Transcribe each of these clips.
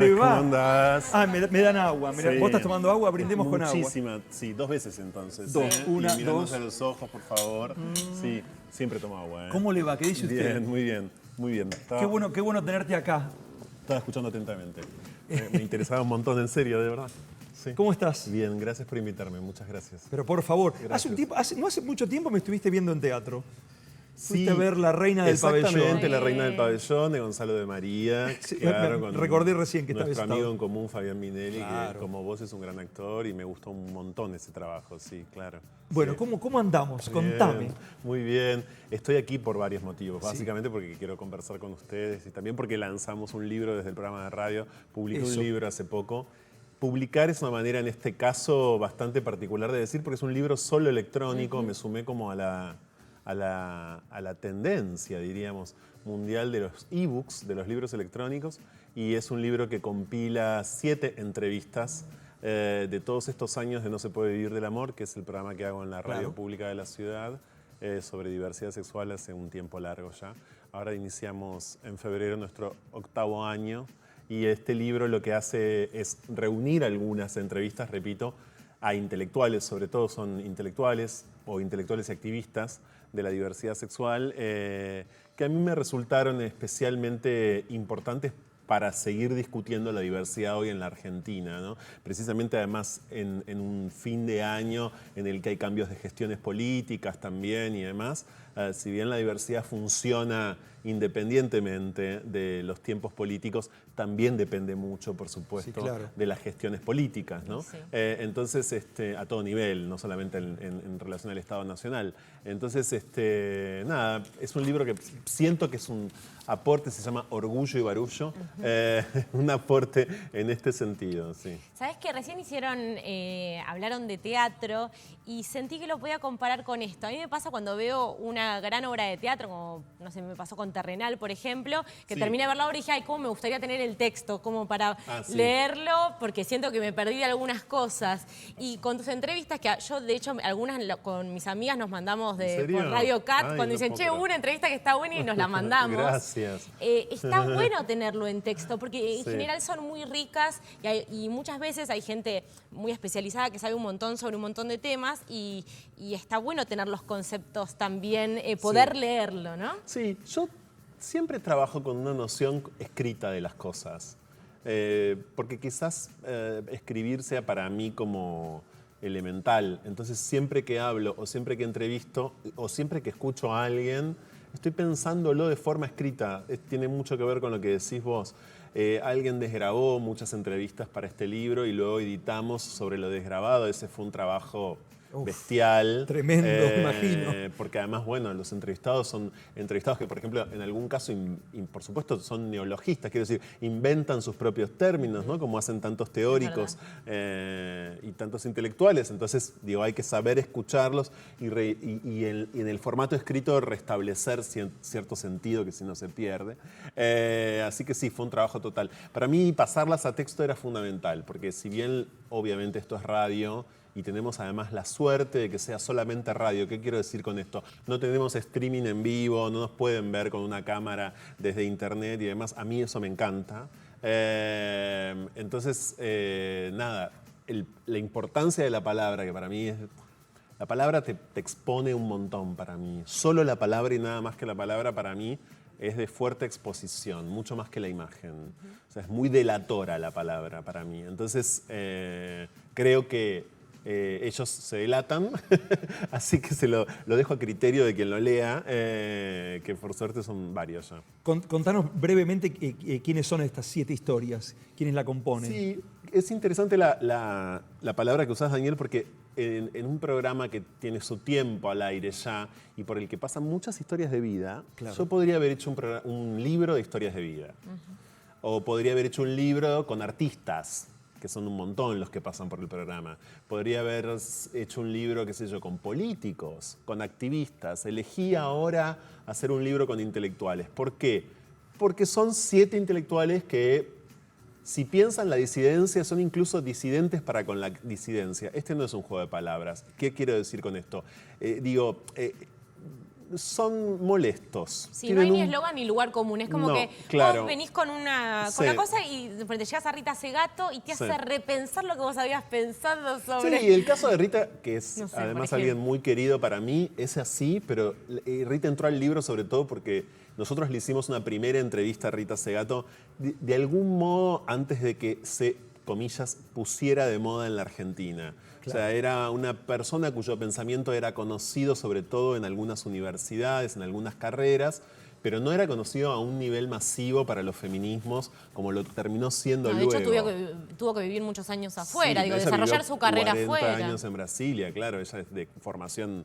¿Te ¿Cómo va? andás? Ah, me dan agua. Mirá, Sí. vos estás tomando agua, brindemos con agua. Muchísima, sí, 2 veces entonces. Dos, una, y mirarnos dos. a los ojos, por favor. Sí, siempre tomo agua. ¿Cómo le va? ¿Qué dice usted? Bien, muy bien, muy bien. Qué bueno tenerte acá. Estaba escuchando atentamente. Me interesaba un montón, en serio, de verdad. Sí. ¿Cómo estás? Bien, gracias por invitarme, muchas gracias. Pero por favor, Gracias. no hace mucho tiempo me estuviste viendo en teatro. Sí, Fuiste a ver La Reina del Pabellón. Exactamente, La Reina del Pabellón, de Gonzalo de María. Sí, Claro, con recordé recién que nuestro estabas amigo en común, Fabián Minelli, Claro. que como vos es un gran actor y me gustó un montón ese trabajo, sí, claro. Bueno, Sí. ¿cómo andamos? Contame. Bien, muy bien. Estoy aquí por varios motivos. Básicamente porque quiero conversar con ustedes y también porque lanzamos un libro desde el programa de radio. Publiqué un Eso. libro hace poco. Publicar es una manera en este caso bastante particular de decir porque es un libro solo electrónico. Me sumé como a la tendencia, diríamos, mundial de los ebooks, de los libros electrónicos. Y es un libro que compila 7 entrevistas de todos estos años de No se puede vivir del amor, que es el programa que hago en la radio Claro. pública de la ciudad, sobre diversidad sexual hace un tiempo largo ya. Ahora iniciamos en febrero nuestro 8º año y este libro lo que hace es reunir algunas entrevistas, repito, a intelectuales, sobre todo son intelectuales o intelectuales y activistas de la diversidad sexual, que a mí me resultaron especialmente importantes para seguir discutiendo la diversidad hoy en la Argentina, ¿no? Precisamente además en un fin de año en el que hay cambios de gestiones políticas también y demás, si bien la diversidad funciona independientemente de los tiempos políticos, también depende mucho, por supuesto, Sí, claro. de las gestiones políticas, ¿no? Sí. Entonces, a todo nivel, no solamente en relación al Estado Nacional. Entonces, nada, es un libro que siento que es un aporte, se llama Orgullo y Barullo, un aporte en este sentido, sí. Sabes que recién hablaron de teatro y sentí que lo podía comparar con esto. A mí me pasa cuando veo una gran obra de teatro, como, no sé, me pasó con Terrenal, por ejemplo, que Sí. terminé de ver la obra y dije, ay, cómo me gustaría tener el texto, como para Sí. leerlo, porque siento que me perdí de algunas cosas. Y con tus entrevistas, que yo, de hecho, algunas con mis amigas nos mandamos ¿En serio? por Radio Cat, Ay, cuando no dicen, puedo che, creer. hubo una entrevista que está buena y nos la mandamos. Gracias. Está bueno tenerlo en texto, porque en Sí. general son muy ricas y muchas veces hay gente muy especializada que sabe un montón sobre un montón de temas y está bueno tener los conceptos también, poder leerlo, ¿no? Sí, yo siempre trabajo con una noción escrita de las cosas, porque quizás escribir sea para mí como elemental. Entonces siempre que hablo o siempre que entrevisto o siempre que escucho a alguien, estoy pensándolo de forma escrita. Tiene mucho que ver con lo que decís vos. Alguien desgrabó muchas entrevistas para este libro y luego editamos sobre lo desgrabado. Ese fue un trabajo bestial. Tremendo, imagino. Porque además, bueno, los entrevistados son entrevistados que, por ejemplo, en algún caso, por supuesto, son neologistas, quiero decir, inventan sus propios términos, ¿no? Como hacen tantos teóricos y tantos intelectuales. Entonces, digo, hay que saber escucharlos y en el formato escrito restablecer cierto sentido que si no se pierde. Así que sí, fue un trabajo total. Para mí, pasarlas a texto era fundamental, porque si bien, obviamente, esto es radio, y tenemos además la suerte de que sea solamente radio. ¿Qué quiero decir con esto? No tenemos streaming en vivo, no nos pueden ver con una cámara desde internet y demás. A mí eso me encanta. Entonces, nada, la importancia de la palabra, que para mí es... La palabra te expone un montón para mí. Solo la palabra y nada más que la palabra para mí es de fuerte exposición, mucho más que la imagen. O sea, es muy delatora la palabra para mí. Entonces, creo que ellos se delatan, así que se lo dejo a criterio de quien lo lea, que por suerte son varios ya. Contanos brevemente quiénes son estas 7 historias, quiénes la componen. Sí, es interesante la palabra que usás, Daniel, porque en un programa que tiene su tiempo al aire ya y por el que pasan muchas historias de vida, Claro. yo podría haber hecho un libro de historias de vida. O podría haber hecho un libro con artistas, que son un montón los que pasan por el programa. Podría haber hecho un libro, qué sé yo, con políticos, con activistas. Elegí ahora hacer un libro con intelectuales. ¿Por qué? Porque son 7 intelectuales que, si piensan la disidencia, son incluso disidentes para con la disidencia. Este no es un juego de palabras. ¿Qué quiero decir con esto? son molestos. Sí, no hay ni eslogan ni lugar común. Es como No, que claro. vos venís con una Sí. cosa y te llegas a Rita Segato y te hace repensar lo que vos habías pensado sobre... Sí, y el caso de Rita, que es No sé, además por alguien ejemplo. muy querido para mí, es así, pero Rita entró al libro sobre todo porque nosotros le hicimos una primera entrevista a Rita Segato, de algún modo antes de que se, comillas, pusiera de moda en la Argentina. O sea, era una persona cuyo pensamiento era conocido sobre todo en algunas universidades, en algunas carreras, pero no era conocido a un nivel masivo para los feminismos como lo terminó siendo No, de luego. hecho, tuvo que vivir muchos años afuera, Sí, digo, ella desarrollar vivió su carrera 40 afuera. años en Brasilia, claro, ella es de formación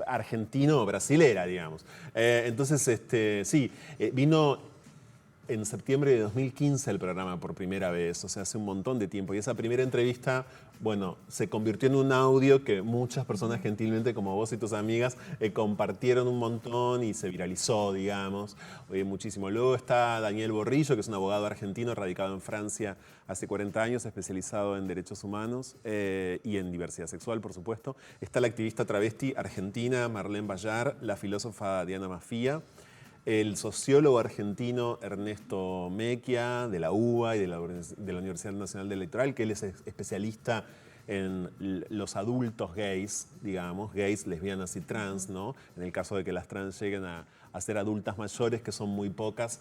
argentino-brasilera, digamos. Entonces, sí, vino en septiembre de 2015 el programa por primera vez, o sea, hace un montón de tiempo. Y esa primera entrevista, bueno, se convirtió en un audio que muchas personas gentilmente, como vos y tus amigas, compartieron un montón y se viralizó, digamos, muchísimo. Luego está Daniel Borrillo, que es un abogado argentino radicado en Francia hace 40 años, especializado en derechos humanos y en diversidad sexual, por supuesto. Está la activista travesti argentina Marlene Bayar, la filósofa Diana Mafía, el sociólogo argentino Ernesto Mequia, de la UBA y de la Universidad Nacional del Litoral, que él es especialista en los adultos gays, digamos, gays, lesbianas y trans, ¿no? En el caso de que las trans lleguen a ser adultas mayores, que son muy pocas,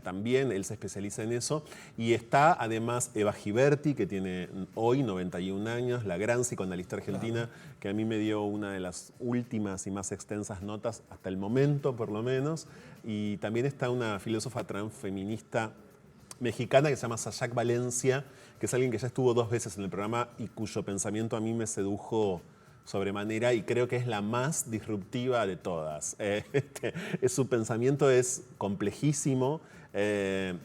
también él se especializa en eso. Y está además Eva Giberti, que tiene hoy 91 años, la gran psicoanalista argentina, que a mí me dio una de las últimas y más extensas notas, hasta el momento por lo menos. Y también está una filósofa transfeminista mexicana que se llama Sayak Valencia, que es alguien que ya estuvo 2 veces en el programa y cuyo pensamiento a mí me sedujo sobremanera y creo que es la más disruptiva de todas. Su pensamiento es complejísimo.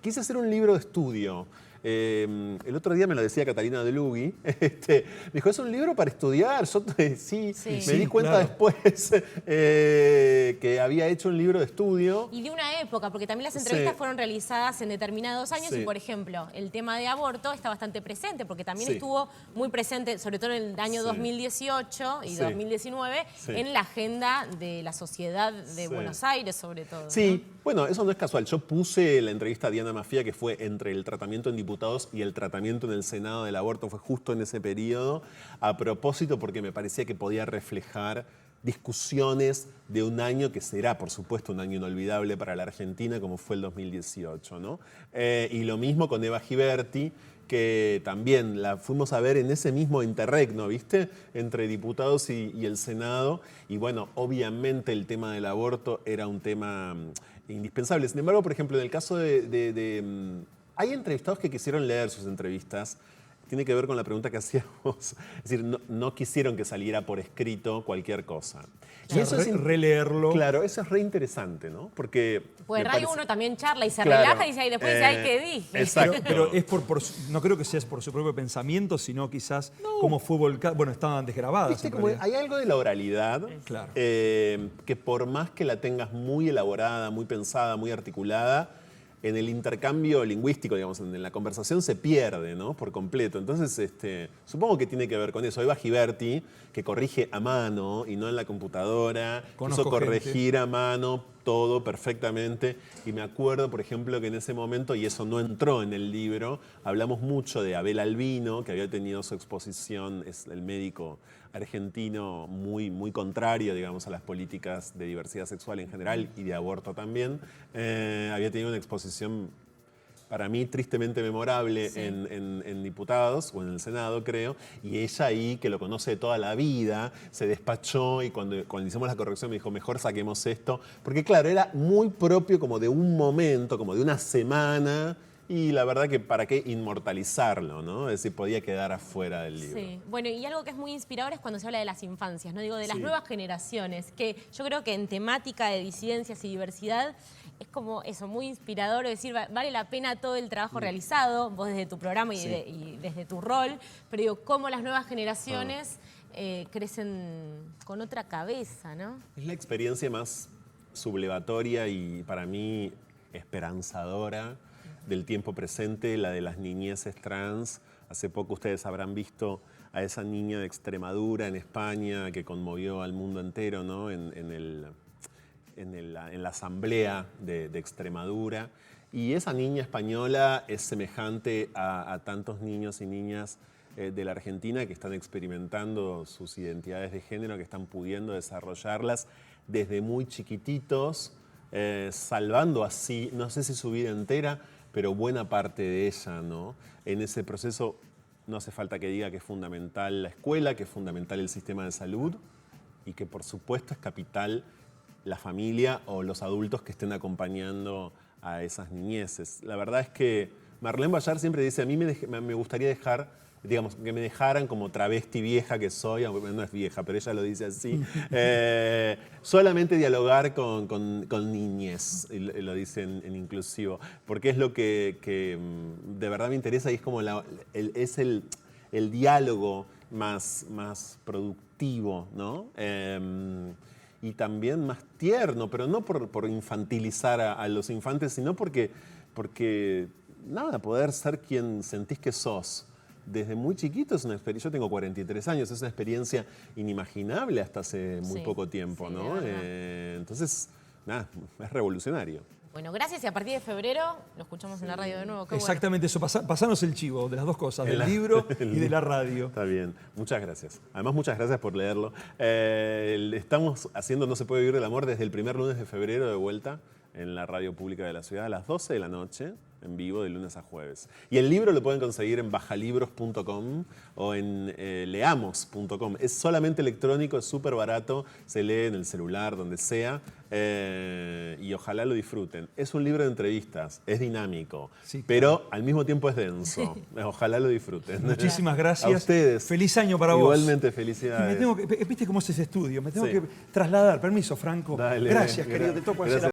Quise hacer un libro de estudio. El otro día me lo decía Catalina de Lugui. Me dijo, es un libro para estudiar. Yo sí, me di cuenta después que había hecho un libro de estudio. Y de una época, porque también las entrevistas fueron realizadas en determinados años y, por ejemplo, el tema de aborto está bastante presente, porque también estuvo muy presente, sobre todo en el año 2018 y 2019, en la agenda de la sociedad de Buenos Aires, sobre todo. Sí, ¿no? bueno, eso no es casual. Yo puse la entrevista a Diana Mafía, que fue entre el tratamiento en diputados y el tratamiento en el Senado del aborto, fue justo en ese periodo, a propósito porque me parecía que podía reflejar discusiones de un año que será, por supuesto, un año inolvidable para la Argentina, como fue el 2018, ¿no? Y lo mismo con Eva Giberti, que también la fuimos a ver en ese mismo interregno, ¿viste? Entre diputados y el Senado. Y bueno, obviamente el tema del aborto era un tema indispensable. Sin embargo, por ejemplo, en el caso hay entrevistados que quisieron leer sus entrevistas. Tiene que ver con la pregunta que hacíamos. Es decir, no quisieron que saliera por escrito cualquier cosa. Y eso es releerlo. Claro, eso es re interesante, ¿no? Porque pues en radio uno también charla y se claro, relaja y dice, ay, después dice, ay, ¿qué dije? Exacto. Pero es no creo que sea por su propio pensamiento, sino quizás cómo fue volcado. Bueno, estaban desgrabadas. ¿Viste? Como hay algo de la oralidad Claro. Que por más que la tengas muy elaborada, muy pensada, muy articulada, en el intercambio lingüístico, digamos, en la conversación se pierde, ¿no? Por completo. Entonces, supongo que tiene que ver con eso. Eva Giberti, que corrige a mano y no en la computadora, quiso corregir a mano todo perfectamente. Y me acuerdo, por ejemplo, que en ese momento, y eso no entró en el libro, hablamos mucho de Abel Albino, que había tenido su exposición, es el médico argentino muy, muy contrario, digamos, a las políticas de diversidad sexual en general y de aborto también. Había tenido una exposición para mí tristemente memorable en diputados o en el Senado, creo, y ella ahí, que lo conoce de toda la vida, se despachó y cuando hicimos la corrección me dijo, mejor saquemos esto, porque claro, era muy propio como de un momento, como de una semana, y la verdad que para qué inmortalizarlo, ¿no? Es decir, podía quedar afuera del libro. Sí, bueno, y algo que es muy inspirador es cuando se habla de las infancias, ¿no? Digo, de las nuevas generaciones, que yo creo que en temática de disidencias y diversidad es como eso, muy inspirador, decir, vale la pena todo el trabajo realizado, vos desde tu programa y desde tu rol, pero digo, cómo las nuevas generaciones crecen con otra cabeza, ¿no? Es la experiencia más sublevatoria y para mí esperanzadora del tiempo presente, la de las niñeces trans. Hace poco ustedes habrán visto a esa niña de Extremadura, en España, que conmovió al mundo entero, ¿no? En el en la asamblea de Extremadura. Y esa niña española es semejante a tantos niños y niñas de la Argentina que están experimentando sus identidades de género, que están pudiendo desarrollarlas desde muy chiquititos, salvando así, no sé si su vida entera, pero buena parte de ella, ¿no? En ese proceso no hace falta que diga que es fundamental la escuela, que es fundamental el sistema de salud y que por supuesto es capital la familia o los adultos que estén acompañando a esas niñeces. La verdad es que Marlene Bayar siempre dice, a mí me gustaría dejar, digamos, que me dejaran como travesti vieja que soy, aunque no es vieja, pero ella lo dice así, solamente dialogar con niñes, y lo dice en inclusivo, porque es lo que de verdad me interesa y es como el diálogo más productivo, ¿no? Y también más tierno, pero no por infantilizar a los infantes, sino porque nada, poder ser quien sentís que sos. Desde muy chiquito es una experiencia, yo tengo 43 años, es una experiencia inimaginable hasta hace muy poco tiempo, ¿no? Entonces, nada, es revolucionario. Bueno, gracias y a partir de febrero lo escuchamos en la radio de nuevo. Qué Exactamente eso, pasanos el chivo de las dos cosas, del libro y de la radio. Está bien, muchas gracias. Además, muchas gracias por leerlo. Estamos haciendo No se puede vivir del amor desde el primer lunes de febrero de vuelta en la radio pública de la ciudad a las 12 de la noche, en vivo de lunes a jueves. Y el libro lo pueden conseguir en bajalibros.com o en leamos.com. Es solamente electrónico, es súper barato, se lee en el celular, donde sea, y ojalá lo disfruten. Es un libro de entrevistas, es dinámico, sí, pero al mismo tiempo es denso. Ojalá lo disfruten. Muchísimas gracias. A ustedes. Feliz año para Igualmente, vos. felicidades. ¿Viste cómo es ese estudio? Me tengo que trasladar. Permiso, Franco. Dale, gracias, querido. Te toco gracias.